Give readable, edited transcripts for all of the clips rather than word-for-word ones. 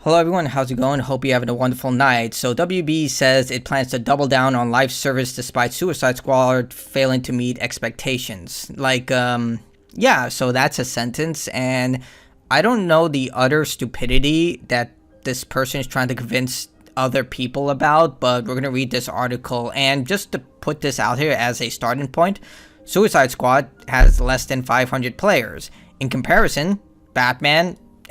Hello everyone, how's it going? Hope you're having a wonderful night. So WB says it plans to double down on live service despite Suicide Squad failing to meet expectations. Yeah, so that's a sentence, and I don't know the utter stupidity that this person is trying to convince other people about, but we're going to read this article, and just to put this out here as a starting point, Suicide Squad has less than 500 players. In comparison,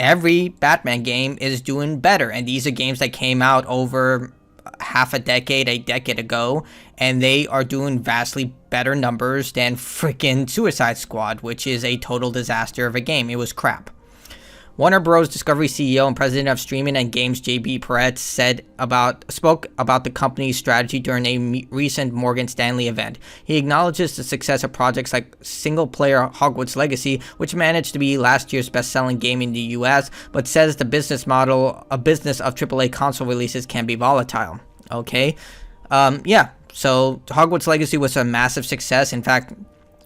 every Batman game is doing better, and these are games that came out over a decade ago, and they are doing vastly better numbers than freaking Suicide Squad, which is a total disaster of a game. It was crap. Warner Bros. Discovery CEO and president of streaming and games JB Perrette spoke about the company's strategy during a recent Morgan Stanley event. He acknowledges the success of projects like single-player Hogwarts Legacy, which managed to be last year's best-selling game in the US, but says the business of AAA console releases can be volatile. Okay, so Hogwarts Legacy was a massive success. In fact,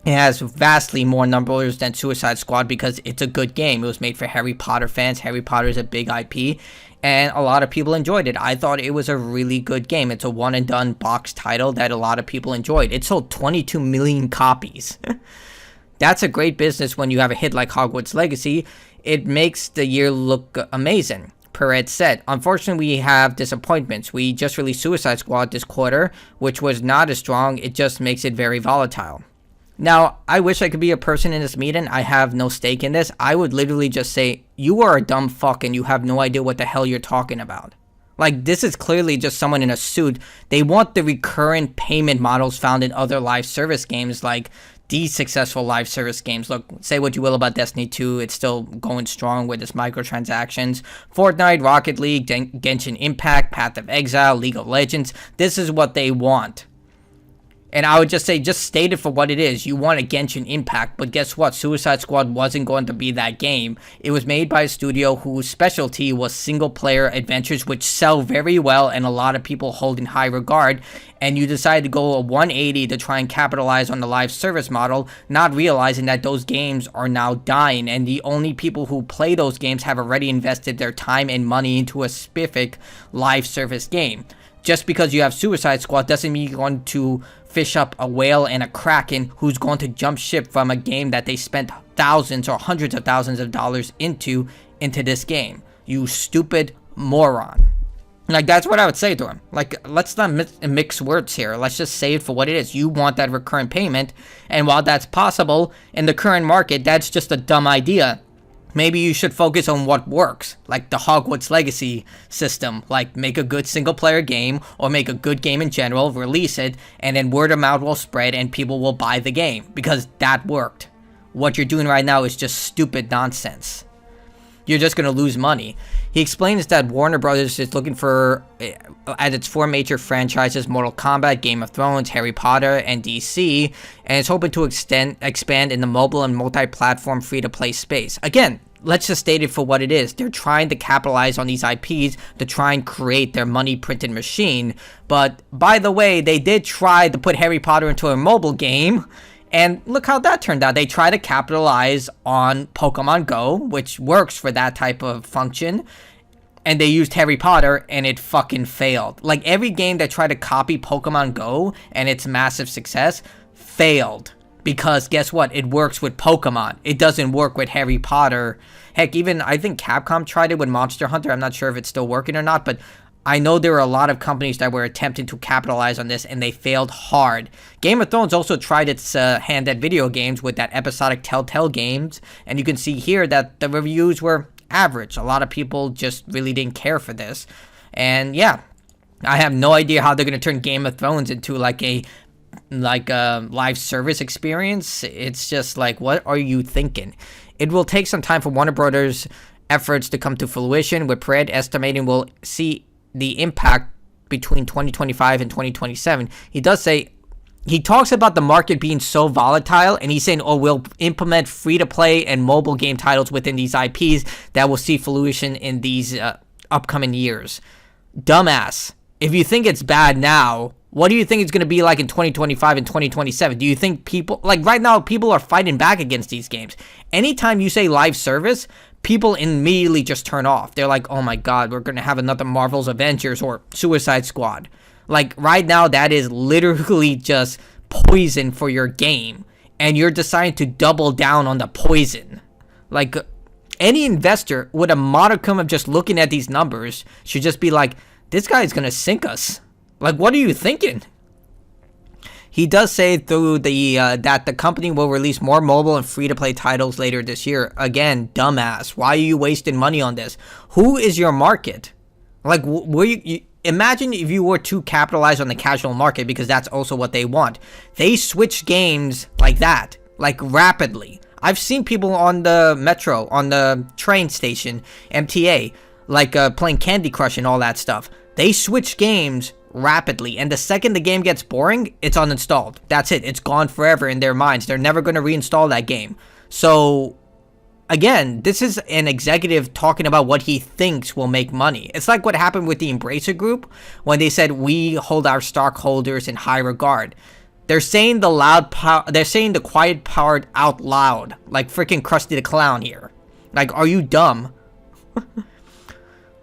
it has vastly more numbers than Suicide Squad because it's a good game. It was made for Harry Potter fans. Harry Potter is a big IP, and a lot of people enjoyed it. I thought it was a really good game. It's a one-and-done box title that a lot of people enjoyed. It sold 22 million copies. That's a great business when you have a hit like Hogwarts Legacy. It makes the year look amazing. Perrette said, "Unfortunately, we have disappointments. We just released Suicide Squad this quarter, which was not as strong. It just makes it very volatile." Now, I wish I could be a person in this meeting. I have no stake in this. I would literally just say, you are a dumb fuck and you have no idea what the hell you're talking about. Like, this is clearly just someone in a suit. They want the recurrent payment models found in other live service games, like these successful live service games. Look, say what you will about Destiny 2, it's still going strong with its microtransactions. Fortnite, Rocket League, Genshin Impact, Path of Exile, League of Legends. This is what they want. And I would just say, just state it for what it is. You want a Genshin Impact, but guess what? Suicide Squad wasn't going to be that game. It was made by a studio whose specialty was single-player adventures, which sell very well and a lot of people hold in high regard. And you decided to go a 180 to try and capitalize on the live service model, not realizing that those games are now dying. And the only people who play those games have already invested their time and money into a specific live service game. Just because you have Suicide Squad doesn't mean you're going to fish up a whale and a kraken who's going to jump ship from a game that they spent thousands or hundreds of thousands of dollars into this game. You stupid moron. Like, that's what I would say to him. Like, let's not mix words here. Let's just say it for what it is. You want that recurrent payment, and while that's possible in the current market, that's just a dumb idea. Maybe you should focus on what works, like the Hogwarts Legacy system, like make a good single-player game or make a good game in general, release it, and then word of mouth will spread and people will buy the game because that worked. What you're doing right now is just stupid nonsense. You're just going to lose money. He explains that Warner Bros. Is looking for, at its four major franchises, Mortal Kombat, Game of Thrones, Harry Potter, and DC, and it's hoping to expand in the mobile and multi-platform free-to-play space. Again, let's just state it for what it is. They're trying to capitalize on these IPs to try and create their money-printing machine. But, by the way, they did try to put Harry Potter into a mobile game, and look how that turned out. They try to capitalize on Pokemon Go, which works for that type of function. And they used Harry Potter, and it fucking failed. Like, every game that tried to copy Pokemon Go and its massive success failed. Because guess what? It works with Pokemon. It doesn't work with Harry Potter. Heck, even I think Capcom tried it with Monster Hunter. I'm not sure if it's still working or not, but I know there are a lot of companies that were attempting to capitalize on this, and they failed hard. Game of Thrones also tried its hand at video games with that episodic Telltale games, and you can see here that the reviews were average. A lot of people just really didn't care for this. And yeah, I have no idea how they're going to turn Game of Thrones into like a live service experience. It's just like, what are you thinking? It will take some time for Warner Brothers' efforts to come to fruition, with Perrette estimating we'll see the impact between 2025 and 2027. He talks about the market being so volatile, and he's saying, we'll implement free-to-play and mobile game titles within these IPs that will see fruition in these upcoming years. Dumbass. If you think it's bad now, what do you think it's going to be like in 2025 and 2027? Do you think people, like right now, people are fighting back against these games? Anytime you say live service, people immediately just turn off. They're like, oh my god, we're gonna have another Marvel's Avengers or Suicide Squad. Like, right now, that is literally just poison for your game, and you're deciding to double down on the poison. Like, any investor with a modicum of just looking at these numbers should just be like, this guy is gonna sink us. Like, what are you thinking? He does say through the that the company will release more mobile and free-to-play titles later this year. Again, dumbass. Why are you wasting money on this? Who is your market? Like, imagine if you were to capitalize on the casual market, because that's also what they want. They switch games like that, like rapidly. I've seen people on the metro, on the train station, MTA, like playing Candy Crush and all that stuff. They switch games rapidly, and the second the game gets boring, it's uninstalled. That's it. It's gone forever in their minds. They're never going to reinstall that game. So, again, this is an executive talking about what he thinks will make money. It's like what happened with the Embracer Group when they said we hold our stockholders in high regard. They're saying they're saying the quiet part out loud, like freaking Krusty the Clown here. Like, are you dumb?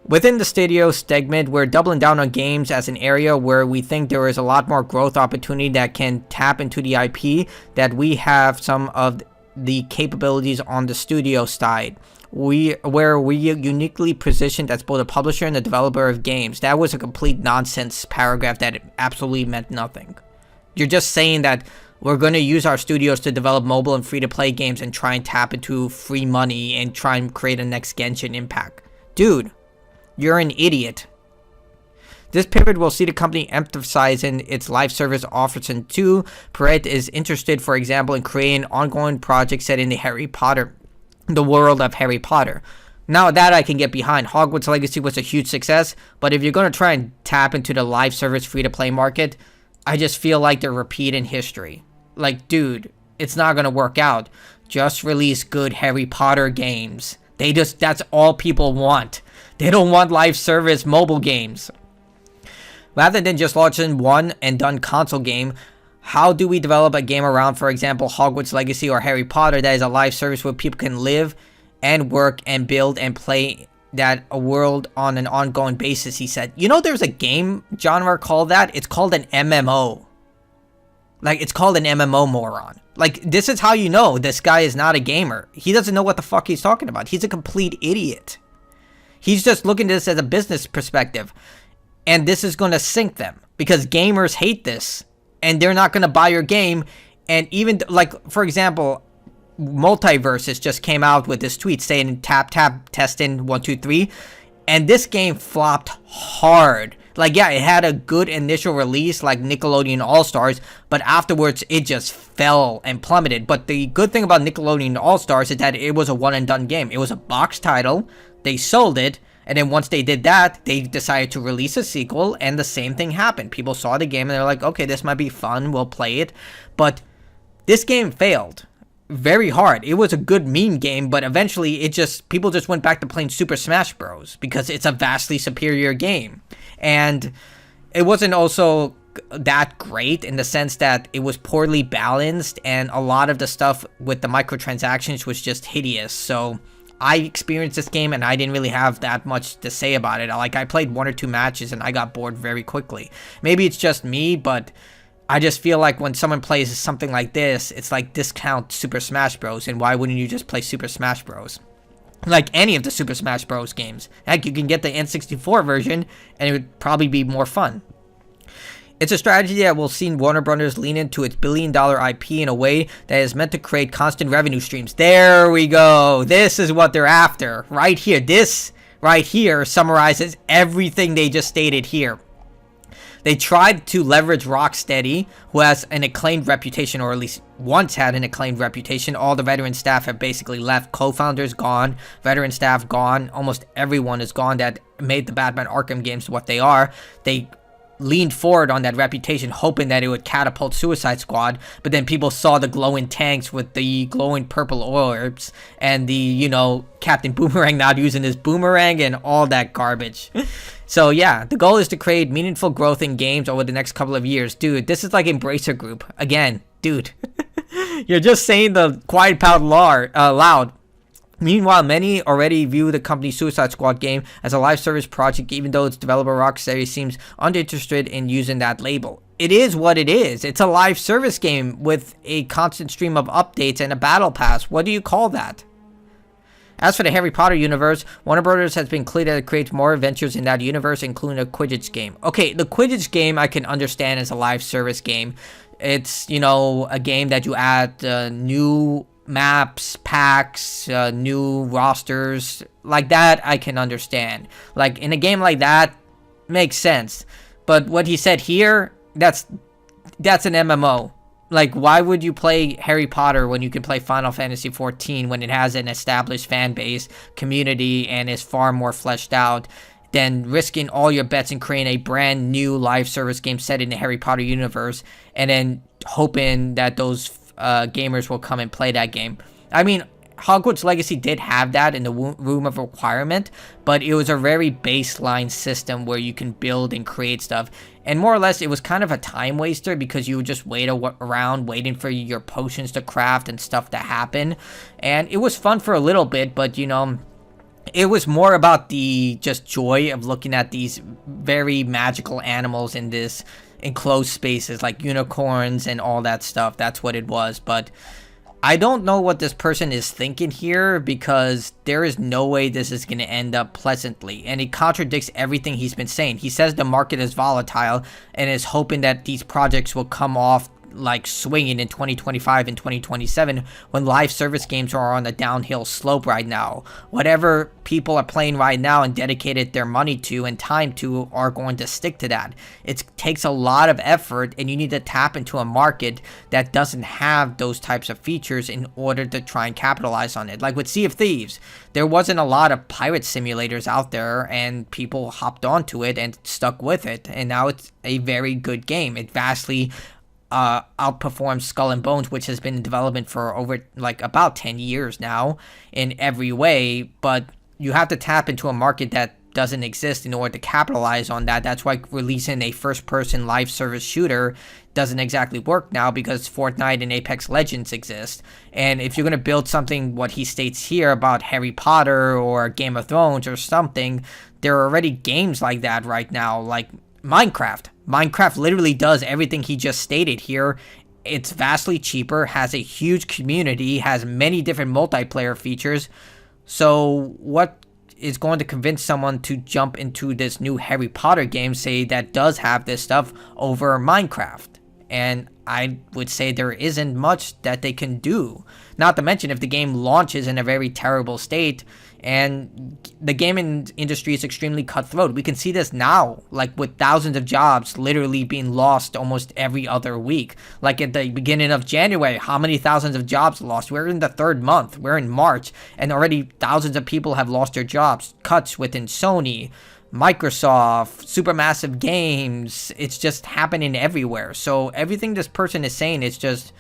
Within the studio segment, we're doubling down on games as an area where we think there is a lot more growth opportunity that can tap into the IP, that we have some of the capabilities on the studio side. Where we uniquely positioned as both a publisher and a developer of games. That was a complete nonsense paragraph that absolutely meant nothing. You're just saying that we're going to use our studios to develop mobile and free-to-play games and try and tap into free money and try and create a next Genshin Impact. Dude. You're an idiot. This pivot will see the company emphasizing its live service offers too. Perret is interested, for example, in creating ongoing projects set in the world of Harry Potter. Now that I can get behind. Hogwarts Legacy was a huge success, but if you're going to try and tap into the live service free-to-play market, I just feel like they're repeating history. Like, dude, it's not going to work out. Just release good Harry Potter games. That's all people want. They don't want live service mobile games. Rather than just launching one and done console game, how do we develop a game around, for example, Hogwarts Legacy or Harry Potter that is a live service where people can live and work and build and play that a world on an ongoing basis, he said. You know, there's a game genre called that? It's called an MMO. Like, it's called an MMO, moron. Like, this is how you know this guy is not a gamer. He doesn't know what the fuck he's talking about. He's a complete idiot. He's just looking at this as a business perspective. And this is going to sink them. Because gamers hate this. And they're not going to buy your game. And even, like, for example, Multiverses just came out with this tweet saying, tap, testing, 1, 2, 3. And this game flopped hard. Like, yeah, it had a good initial release like Nickelodeon All-Stars, but afterwards it just fell and plummeted. But the good thing about Nickelodeon All-Stars is that it was a one-and-done game. It was a box title, they sold it, and then once they did that, they decided to release a sequel, and the same thing happened. People saw the game and they're like, okay, this might be fun, we'll play it. But this game failed very hard. It was a good meme game, but eventually people just went back to playing Super Smash Bros. Because it's a vastly superior game. And it wasn't also that great in the sense that it was poorly balanced, and a lot of the stuff with the microtransactions was just hideous. So I experienced this game and I didn't really have that much to say about it. Like, I played 1 or 2 matches and I got bored very quickly. Maybe it's just me, but I just feel like when someone plays something like this, it's like discount Super Smash Bros. And why wouldn't you just play Super Smash Bros? Like any of the Super Smash Bros. Games. Heck, you can get the N64 version, and it would probably be more fun. It's a strategy that will see Warner Brothers lean into its billion-dollar IP in a way that is meant to create constant revenue streams. There we go. This is what they're after. Right here. This right here summarizes everything they just stated here. They tried to leverage Rocksteady, who has an acclaimed reputation, or at least once had an acclaimed reputation. All the veteran staff have basically left. Co-founders gone, veteran staff gone, almost everyone is gone that made the Batman Arkham games what they are. They leaned forward on that reputation, hoping that it would catapult Suicide Squad, but then people saw the glowing tanks with the glowing purple orbs, and the, Captain Boomerang not using his boomerang, and all that garbage. So yeah, the goal is to create meaningful growth in games over the next couple of years. Dude, this is like Embracer Group. Again, dude. You're just saying the quiet part loud. Meanwhile, many already view the company's Suicide Squad game as a live service project, even though its developer Rocksteady seems uninterested in using that label. It is what it is. It's a live service game with a constant stream of updates and a battle pass. What do you call that? As for the Harry Potter universe, Warner Bros. Has been clear that it creates more adventures in that universe, including a Quidditch game. Okay, the Quidditch game I can understand as a live service game. It's, you know, a game that you add new maps, packs, new rosters. Like that, I can understand. Like, in a game like that, makes sense. But what he said here, that's an MMO. Like, why would you play Harry Potter when you can play Final Fantasy XIV when it has an established fan base, community, and is far more fleshed out than risking all your bets and creating a brand new live service game set in the Harry Potter universe and then hoping that those gamers will come and play that game? I mean, Hogwarts Legacy did have that in the Room of Requirement, but it was a very baseline system where you can build and create stuff. And more or less, it was kind of a time waster because you would just wait around waiting for your potions to craft and stuff to happen. And it was fun for a little bit, but, you know, it was more about the just joy of looking at these very magical animals in this enclosed spaces like unicorns and all that stuff. That's what it was. But I don't know what this person is thinking here, because there is no way this is going to end up pleasantly. And it contradicts everything he's been saying. He says the market is volatile and is hoping that these projects will come off like swinging in 2025 and 2027 when live service games are on a downhill slope right now. Whatever people are playing right now and dedicated their money to and time to are going to stick to that. It takes a lot of effort, and you need to tap into a market that doesn't have those types of features in order to try and capitalize on it. Like with Sea of Thieves, there wasn't a lot of pirate simulators out there, and people hopped onto it and stuck with it, and now it's a very good game. It vastly outperforms Skull and Bones, which has been in development for over like about 10 years now in every way, but you have to tap into a market that doesn't exist in order to capitalize on that. That's why releasing a first-person live service shooter doesn't exactly work now, because Fortnite and Apex Legends exist. And if you're going to build something, what he states here about Harry Potter or Game of Thrones or something, there are already games like that right now, like Minecraft. Minecraft literally does everything he just stated here. It's vastly cheaper, has a huge community, has many different multiplayer features. So what is going to convince someone to jump into this new Harry Potter game, say, that does have this stuff over Minecraft? And I would say there isn't much that they can do. Not to mention, if the game launches in a very terrible state, and the gaming industry is extremely cutthroat. We can see this now, like with thousands of jobs literally being lost almost every other week. Like at the beginning of January, how many thousands of jobs lost? We're in the third month. We're in March, and already thousands of people have lost their jobs. Cuts within Sony, Microsoft, Supermassive Games. It's just happening everywhere. So everything this person is saying is just,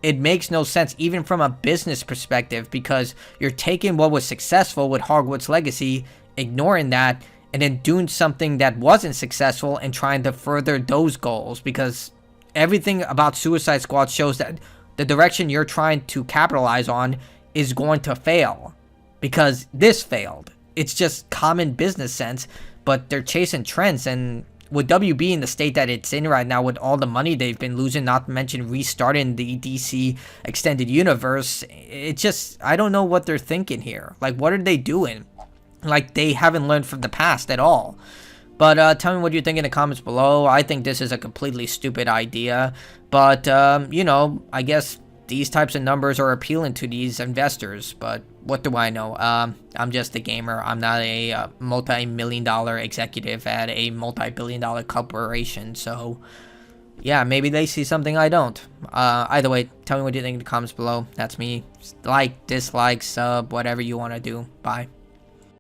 it makes no sense, even from a business perspective, because you're taking what was successful with Hogwarts Legacy, ignoring that, and then doing something that wasn't successful and trying to further those goals, because everything about Suicide Squad shows that the direction you're trying to capitalize on is going to fail, because this failed. It's just common business sense, but they're chasing trends. And with WB in the state that it's in right now, with all the money they've been losing, not to mention restarting the DC extended universe, it just, I don't know what they're thinking here. Like, what are they doing? Like, they haven't learned from the past at all. But tell me what you think in the comments below. I think this is a completely stupid idea, but you know, I guess these types of numbers are appealing to these investors, but what do I know? I'm just a gamer. I'm not a multi-million-dollar executive at a multi-billion-dollar corporation, so yeah, maybe they see something I don't. Either way, tell me what you think in the comments below. That's me. Like, dislike, sub, whatever you want to do. Bye.